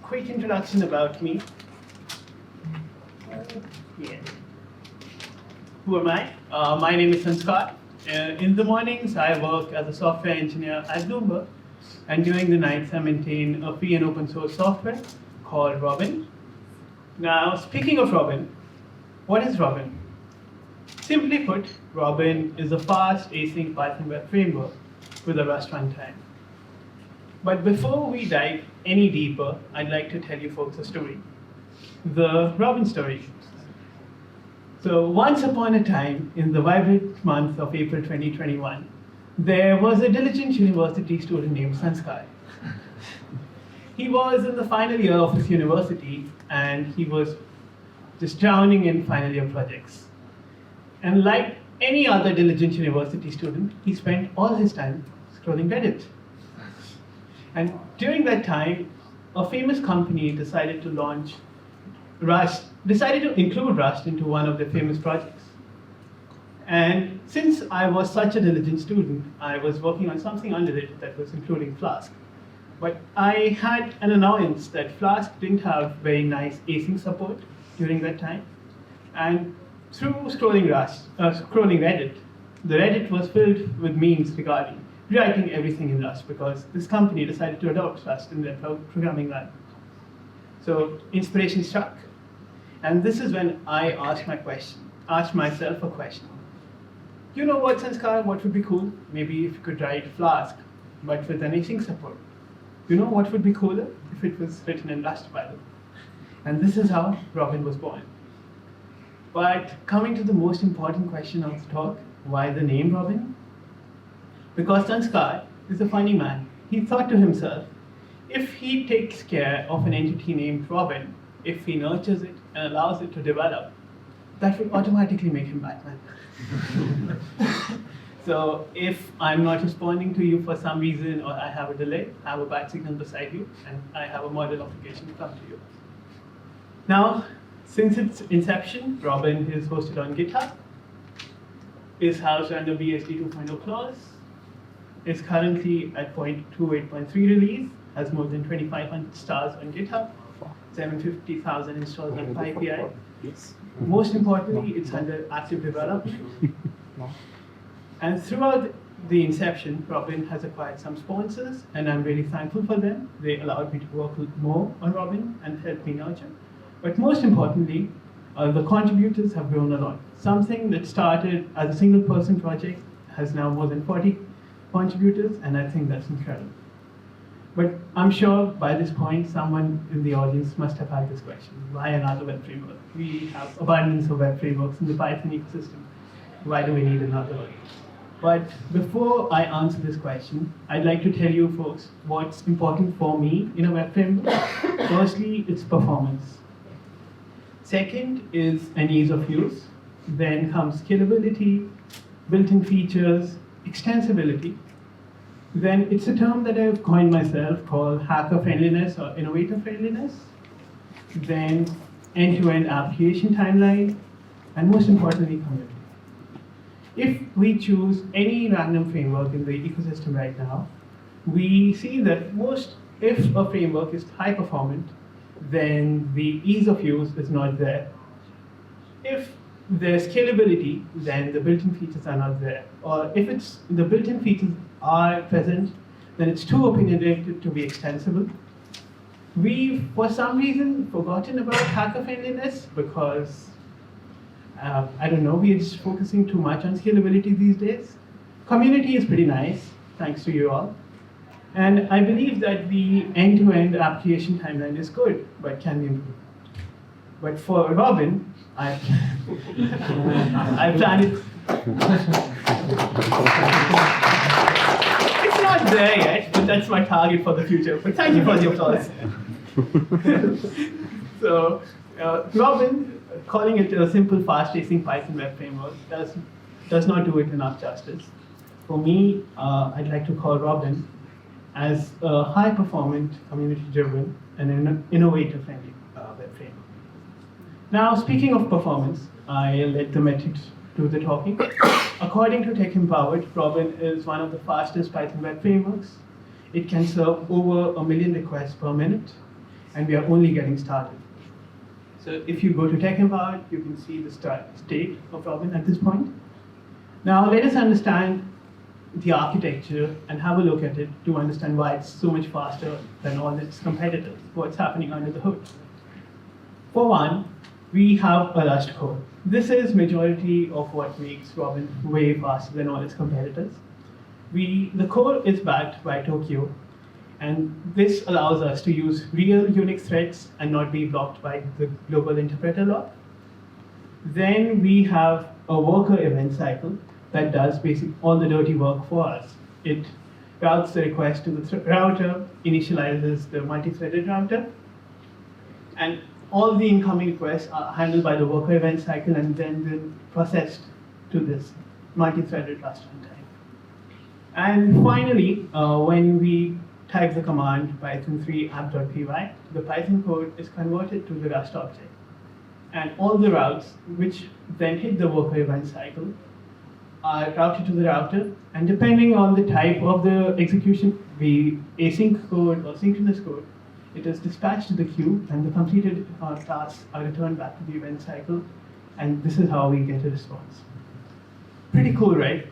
Quick introduction about me. Yeah. Who am I? My name is Sanskar. In the mornings, I work as a software engineer at Bloomberg, and during the nights, I maintain a free and open source software called Robyn. Now, speaking of Robyn, what is Robyn? Simply put, Robyn is a fast async Python web framework with a Rust runtime. But before we dive any deeper, I'd like to tell you folks a story. The Robyn story. So once upon a time, in the vibrant month of April 2021, there was a diligent university student named Sanskar. He was in the final year of his university, and he was just drowning in final year projects. And like any other diligent university student, he spent all his time scrolling Reddit. And during that time, a famous company decided to include Rust into one of their famous projects. And since I was such a diligent student, I was working on something under it that was including Flask. But I had an annoyance that Flask didn't have very nice async support during that time. And through scrolling Reddit, the Reddit was filled with memes regarding rewriting everything in Rust because this company decided to adopt Rust in their programming language. So inspiration struck. And this is when I asked myself a question. You know what, Sanskar, what would be cool? Maybe if you could write Flask, but with an async support. You know what would be cooler? If it was written in Rust, by the way. And this is how Robyn was born. But coming to the most important question of the talk, why the name Robyn? Because Sanskar is a funny man. He thought to himself, if he takes care of an entity named Robyn, if he nurtures it and allows it to develop, that would automatically make him Batman. So if I'm not responding to you for some reason or I have a delay, I have a bat signal beside you and I have a model application to come to you. Now, since its inception, Robyn is hosted on GitHub, is housed under BSD 2.0 clause, is currently at 0.28.3 release, has more than 2,500 stars on GitHub, 750,000 installs on PyPI. Most importantly, it's under active development. And throughout the inception, Robyn has acquired some sponsors, and I'm really thankful for them. They allowed me to work more on Robyn and help me nurture. But most importantly, the contributors have grown a lot. Something that started as a single person project has now more than 40 contributors, and I think that's incredible. But I'm sure by this point, someone in the audience must have had this question. Why another web framework? We have abundance of web frameworks in the Python ecosystem. Why do we need another one? But before I answer this question, I'd like to tell you folks what's important for me in a web framework. Firstly, it's performance. Second is an ease of use. Then comes scalability, built-in features, extensibility. Then it's a term that I've coined myself called hacker friendliness or innovator friendliness. Then end-to-end application timeline, and most importantly, community. If we choose any random framework in the ecosystem right now, we see that if a framework is high performant, then the ease of use is not there. If there's scalability, then the built-in features are not there. Or if the built-in features are present, then it's too opinionated to be extensible. We've, for some reason, forgotten about hacker friendliness because, I don't know, we're just focusing too much on scalability these days. Community is pretty nice, thanks to you all. And I believe that the end-to-end application timeline is good, but can be improved. But for Robyn, I plan it. It's not there yet, but that's my target for the future. But thank you for the applause. So, Robyn, calling it a simple, fast-async Python web framework does not do it enough justice. For me, I'd like to call Robyn as a high-performant, community-driven, and an innovator-friendly web framework. Now, speaking of performance, I'll let the metrics do the talking. According to Tech Empowered, Robyn is one of the fastest Python web frameworks. It can serve over 1 million requests per minute. and we are only getting started. So if you go to Tech Empowered, you can see the state of Robyn at this point. Now let us understand the architecture and have a look at it to understand why it's so much faster than all its competitors, what's happening under the hood. For one, we have a Rust core. This is majority of what makes Robyn way faster than all its competitors. The core is backed by Tokyo, and this allows us to use real Unix threads and not be blocked by the global interpreter lock. Then we have a worker event cycle that does basically all the dirty work for us. It routes the request to the router, initializes the multi-threaded router, and all the incoming requests are handled by the worker event cycle and then processed to this multi-threaded Rust runtime. And finally, when we type the command python3 app.py, the Python code is converted to the Rust object. And all the routes, which then hit the worker event cycle, are routed to the router, and depending on the type of the execution, be async code or synchronous code, it is dispatched to the queue, and the completed tasks are returned back to the event cycle, and this is how we get a response. Pretty cool, right?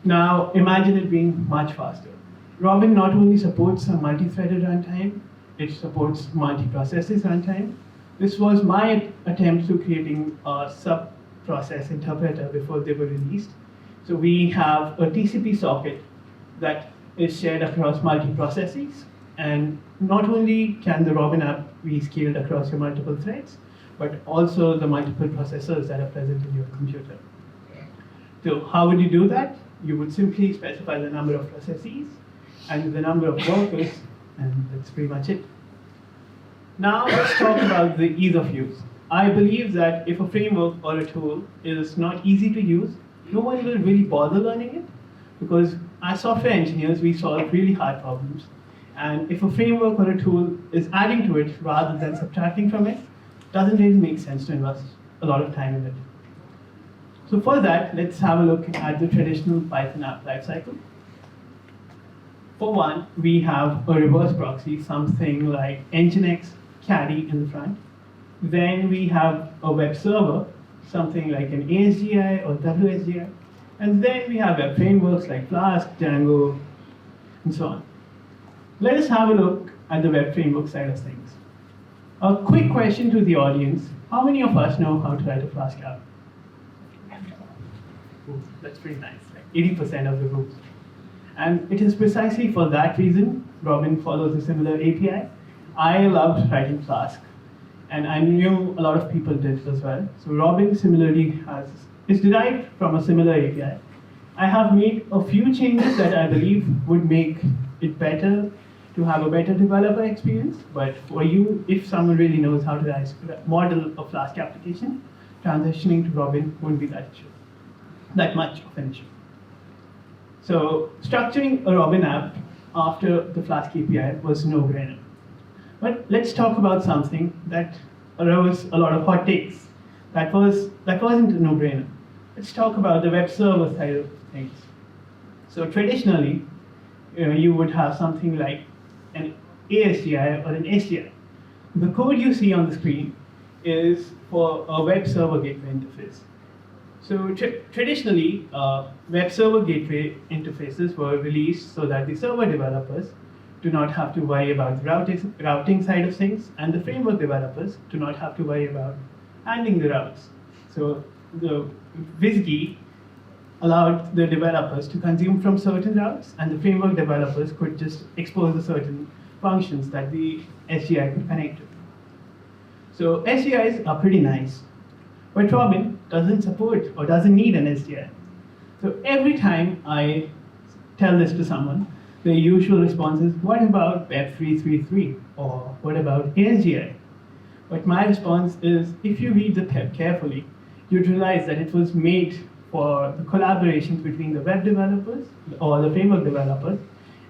Now, imagine it being much faster. Robyn not only supports a multi-threaded runtime, it supports multi-processes runtime. This was my attempt to creating a sub-process interpreter before they were released. So we have a TCP socket that is shared across multi-processes, and not only can the Robyn app be scaled across your multiple threads, but also the multiple processors that are present in your computer. So how would you do that? You would simply specify the number of processes and the number of workers, and that's pretty much it. Now let's talk about the ease of use. I believe that if a framework or a tool is not easy to use, no one will really bother learning it, because as software engineers, we solve really hard problems. And if a framework or a tool is adding to it rather than subtracting from it, doesn't really make sense to invest a lot of time in it. So for that, let's have a look at the traditional Python app lifecycle. For one, we have a reverse proxy, something like Nginx caddy in the front. Then we have a web server, something like an ASGI or WSGI. And then we have web frameworks like Flask, Django, and so on. Let us have a look at the web framework side of things. A quick question to the audience. How many of us know how to write a Flask app? Ooh, that's pretty nice, like 80% of the group. And it is precisely for that reason Robyn follows a similar API. I loved writing Flask, and I knew a lot of people did as well. So Robyn similarly is derived from a similar API. I have made a few changes that I believe would make it better to have a better developer experience, but for you, if someone really knows how to model a Flask application, transitioning to Robyn wouldn't be that much of an issue. So structuring a Robyn app after the Flask API was a no-brainer. But let's talk about something that arose a lot of hot takes. That wasn't a no-brainer. Let's talk about the web server side of things. So traditionally, you would have something like an ASGI or an SGI. The code you see on the screen is for a web server gateway interface. So traditionally, web server gateway interfaces were released so that the server developers do not have to worry about the routing side of things, and the framework developers do not have to worry about handling the routes. So the WSGI allowed the developers to consume from certain routes, and the framework developers could just expose the certain functions that the SGI could connect to. So SGIs are pretty nice, but Robyn doesn't support or doesn't need an SGI. So every time I tell this to someone, the usual response is, what about Web 333? Or what about ASGI? But my response is, if you read the PEP carefully, you'd realize that it was made for the collaborations between the web developers or the framework developers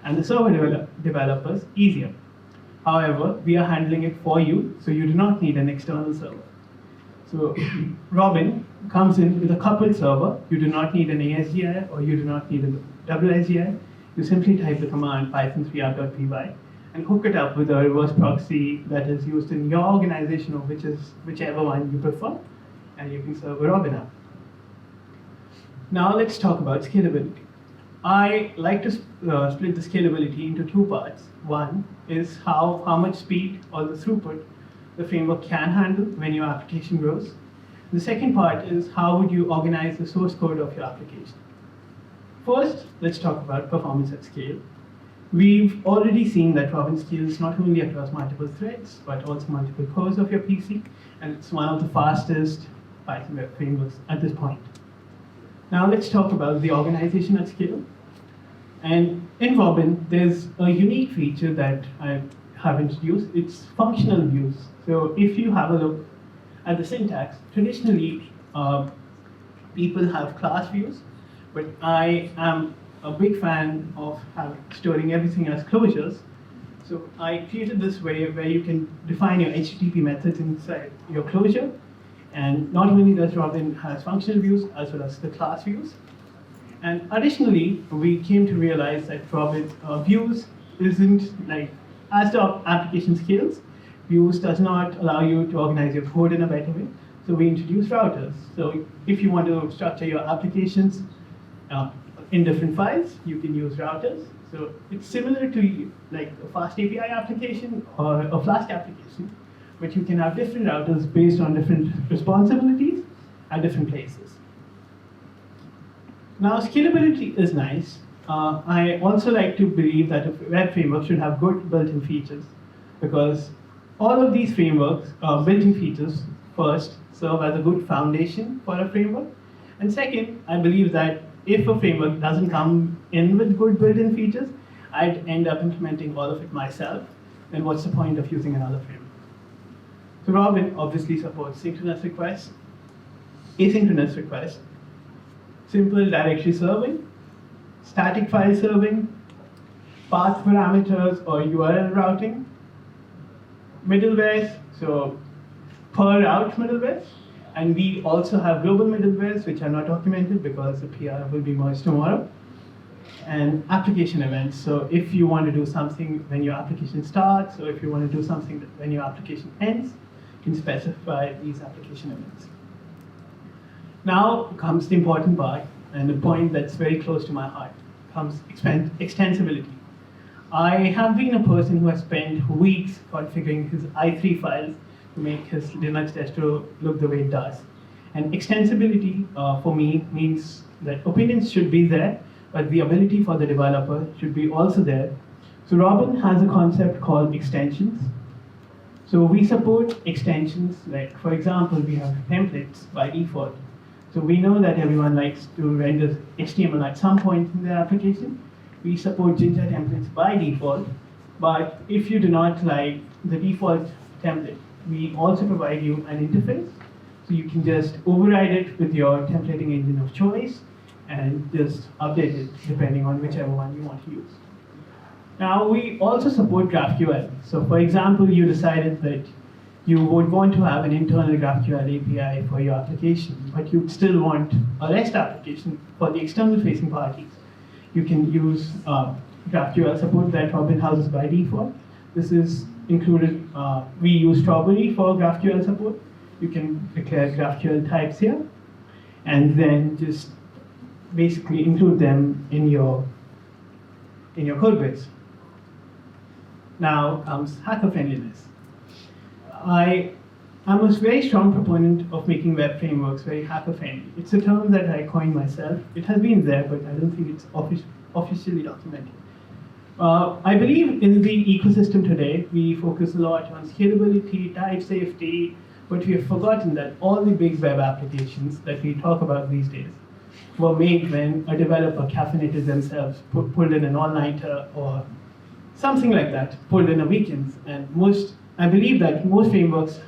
and the server developers easier. However, we are handling it for you, so you do not need an external server. So Robyn comes in with a coupled server. You do not need an ASGI or you do not need a WSGI. You simply type the command python3 app.py, and hook it up with a reverse proxy that is used in your organization, or whichever one you prefer, and you can serve a Robyn app. Now let's talk about scalability. I like to split the scalability into two parts. One is how much speed or the throughput the framework can handle when your application grows. The second part is how would you organize the source code of your application. First, let's talk about performance at scale. We've already seen that Robyn scales not only across multiple threads, but also multiple cores of your PC, and it's one of the fastest Python web frameworks at this point. Now let's talk about the organization at scale. And in Robyn, there's a unique feature that I have introduced. It's functional views. So if you have a look at the syntax, traditionally people have class views, but I am a big fan of storing everything as closures. So I created this way where you can define your HTTP methods inside your closure. And not only does Robyn has functional views as well as the class views. And additionally, we came to realize that Robyn views isn't like, as the application scales, views does not allow you to organize your code in a better way. So we introduced routers. So if you want to structure your applications in different files, you can use routers. So it's similar to like a fast API application or a Flask application, but you can have different routers based on different responsibilities at different places. Now, scalability is nice. I also like to believe that a web framework should have good built-in features, because all of these frameworks, built-in features, first, serve as a good foundation for a framework. And second, I believe that if a framework doesn't come in with good built-in features, I'd end up implementing all of it myself. Then what's the point of using another framework? So Robyn obviously supports synchronous requests, asynchronous requests, simple directory serving, static file serving, path parameters or URL routing, middlewares, so per route middlewares, and we also have global middlewares which are not documented because the PR will be merged tomorrow, and application events. So if you want to do something when your application starts, or if you want to do something when your application ends, you can specify these application events. Now comes the important part, and the point that's very close to my heart, comes extensibility. I have been a person who has spent weeks configuring his i3 files to make his Linux distro look the way it does. And extensibility for me means that opinions should be there, but the ability for the developer should be also there. So Robyn has a concept called extensions. So we support extensions, like for example, we have templates by default. So we know that everyone likes to render HTML at some point in their application. We support Ginger templates by default, but if you do not like the default template, we also provide you an interface. So you can just override it with your templating engine of choice and just update it depending on whichever one you want to use. Now we also support GraphQL. So for example, you decided that you would want to have an internal GraphQL API for your application, but you still want a REST application for the external facing parties. You can use GraphQL support that Robyn houses by default. This is included, we use Strawberry for GraphQL support. You can declare GraphQL types here, and then just basically include them in your code base. Now comes hacker friendliness. I am a very strong proponent of making web frameworks very hacker friendly. It's a term that I coined myself. It has been there, but I don't think it's officially documented. I believe in the ecosystem today, we focus a lot on scalability, type safety, but we have forgotten that all the big web applications that we talk about these days were made when a developer caffeinated themselves, pulled in an all-nighter or something like that, pulled in a weekend. And I believe that most frameworks,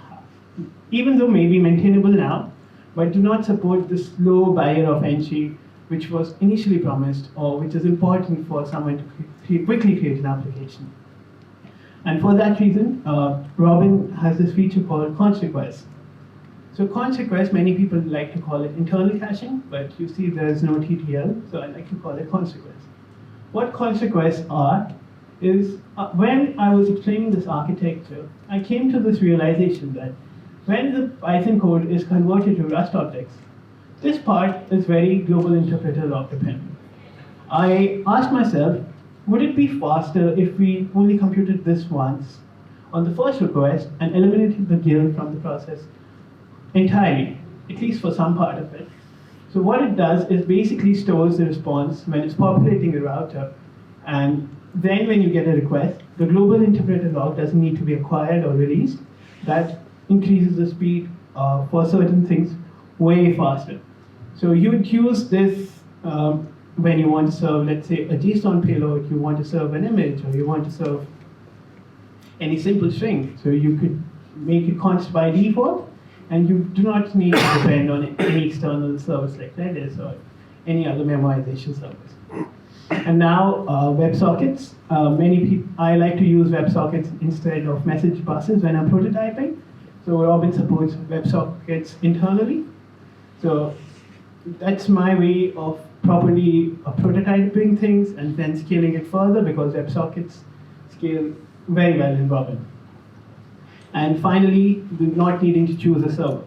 even though may be maintainable now, but do not support this low barrier of entry which was initially promised, or which is important for someone to quickly create an application. And for that reason, Robyn has this feature called const requests. So const requests, many people like to call it internal caching, but you see there's no TTL, so I like to call it const requests. What const requests are is when I was explaining this architecture, I came to this realization that when the Python code is converted to Rust objects, this part is very global interpreter log dependent. I asked myself, would it be faster if we only computed this once on the first request and eliminated the GIL from the process entirely, at least for some part of it? So what it does is basically stores the response when it's populating a router, and then when you get a request, the global interpreter log doesn't need to be acquired or released. That increases the speed for certain things way faster. So you would use this when you want to serve, let's say, a JSON payload, you want to serve an image, or you want to serve any simple string. So you could make it const by default, and you do not need to depend on any external service like Redis or any other memorization service. And now WebSockets. I like to use WebSockets instead of message buses when I'm prototyping. So Robyn supports WebSockets internally. So that's my way of properly prototyping things and then scaling it further, because WebSockets scale very well in Robyn. And finally, not needing to choose a server.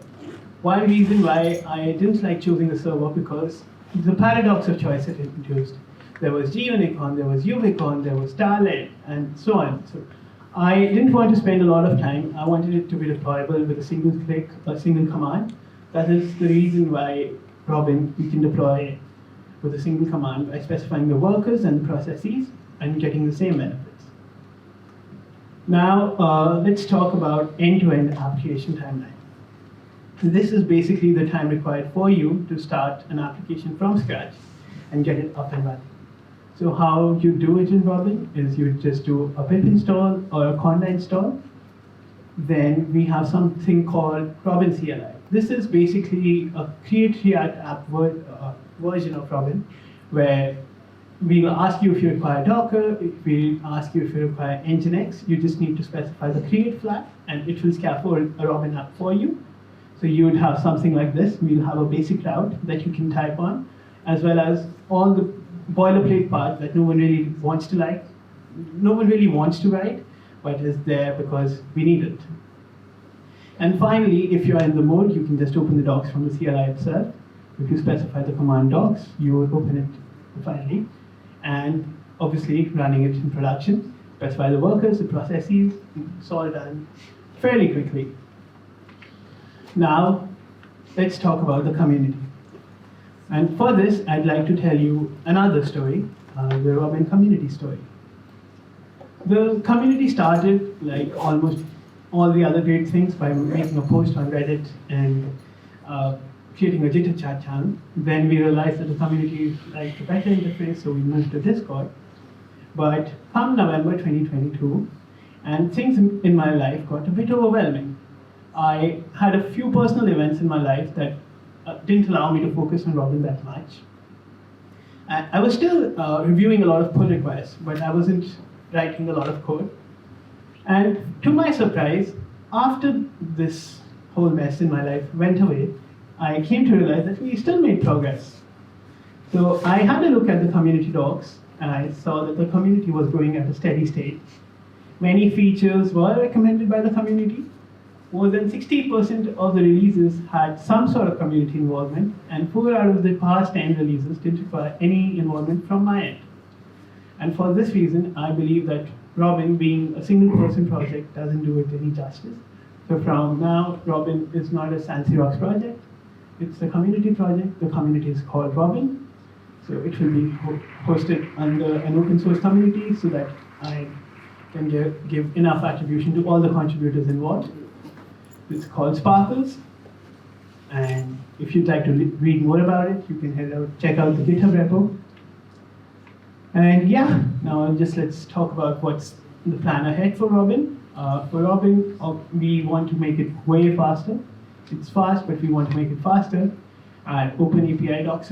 One reason why I didn't like choosing a server, because the paradox of choice it introduced. There was Gunicon, there was Ubicon, there was Starlet, and so on. So I didn't want to spend a lot of time. I wanted it to be deployable with a single click, a single command. That is the reason why Robyn, we can deploy with a single command by specifying the workers and the processes and getting the same benefits. Now, let's talk about end-to-end application timeline. This is basically the time required for you to start an application from scratch and get it up and running. So how you do it in Robyn is you just do a pip install or a conda install. Then we have something called Robyn CLI. This is basically a create React app version of Robyn, where we'll ask you if you require Docker, we'll ask you if you require Nginx. You just need to specify the create flag, and it will scaffold a Robyn app for you. So you would have something like this. We'll have a basic route that you can type on, as well as all the boilerplate part that no one really wants to write, but is there because we need it. And finally, if you're in the mode, you can just open the docs from the CLI itself. If you specify the command docs, you will open it finally. And obviously, running it in production, specify the workers, the processes, it's all done fairly quickly. Now, let's talk about the community. And for this, I'd like to tell you another story, the Robyn community story. The community started, like almost all the other great things, by making a post on Reddit and creating a Jethi chat channel. Then we realized that the community liked a better interface, so we moved to Discord. But come November 2022, and things in my life got a bit overwhelming. I had a few personal events in my life that didn't allow me to focus on Robyn that much. I was still reviewing a lot of pull requests, but I wasn't writing a lot of code. And to my surprise, after this whole mess in my life went away, I came to realize that we still made progress. So I had a look at the community docs, and I saw that the community was growing at a steady state. Many features were recommended by the community. More than 60% of the releases had some sort of community involvement, and 4 out of the past 10 releases didn't require any involvement from my end. And for this reason, I believe that Robyn, being a single-person project, doesn't do it any justice. So from now, Robyn is not a Sanskar project. It's a community project. The community is called Robyn. So it will be hosted under an open source community so that I can give enough attribution to all the contributors involved. It's called Sparkles, and if you'd like to read more about it, you can check out the GitHub repo. And yeah, now let's talk about what's the plan ahead for Robyn. For Robyn, we want to make it way faster. It's fast, but we want to make it faster. Open API docs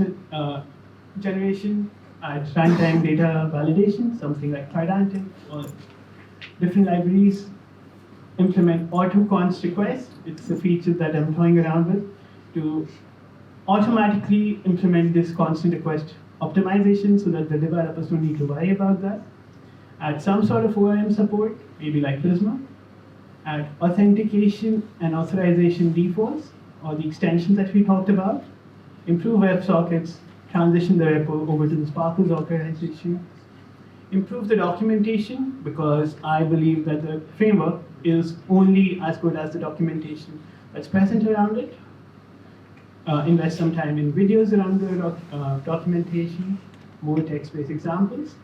generation, runtime data validation, something like Trident or different libraries. Implement auto-const request. It's a feature that I'm toying around with to automatically implement this constant request optimization so that the developers don't need to worry about that. add some sort of ORM support, maybe like Prisma, add authentication and authorization defaults, or the extensions that we talked about, improve WebSockets, transition the repo over to the Sparkle's authorization, improve the documentation, because I believe that the framework is only as good as the documentation that's present around it. Invest some time in videos around the documentation, more text-based examples,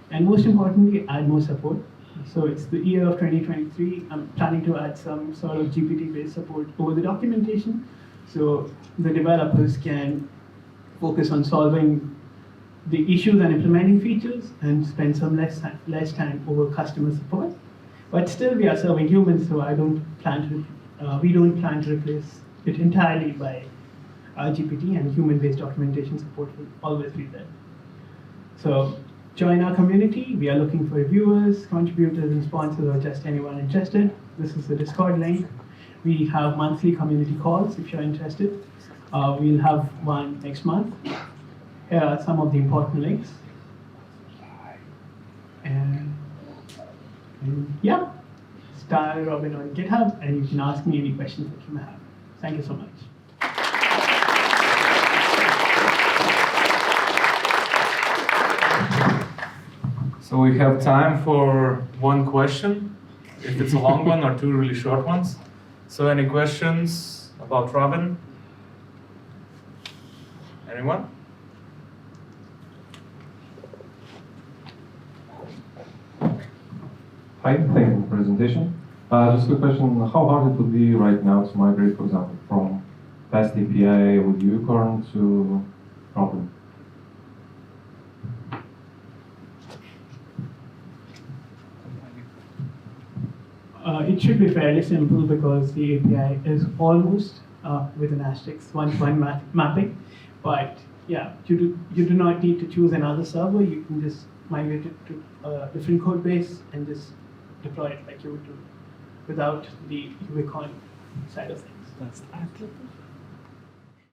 and most importantly, add more support. So it's the year of 2023. I'm planning to add some sort of GPT-based support over the documentation, so the developers can focus on solving the issues and implementing features and spend some less time over customer support. But still, we are serving humans, so we don't plan to replace it entirely by GPT, and human-based documentation support will always be there. So join our community. We are looking for reviewers, contributors, and sponsors, or just anyone interested. This is the Discord link. We have monthly community calls if you're interested. We'll have one next month. Here are some of the important links. And yeah, start Robyn on GitHub, and you can ask me any questions that you may have. Thank you so much. So we have time for one question, if it's a long one, or two really short ones. So any questions about Robyn? Anyone? Hi, thank you for the presentation. Just a question, how hard it would be right now to migrate, for example, from Fast API with Unicorn to Robyn? It should be fairly simple, because the API is almost with an asterisk one-to-one mapping. But yeah, you do not need to choose another server. You can just migrate it to a different code base and just deploy it like you would do without the Pycon side of things. That's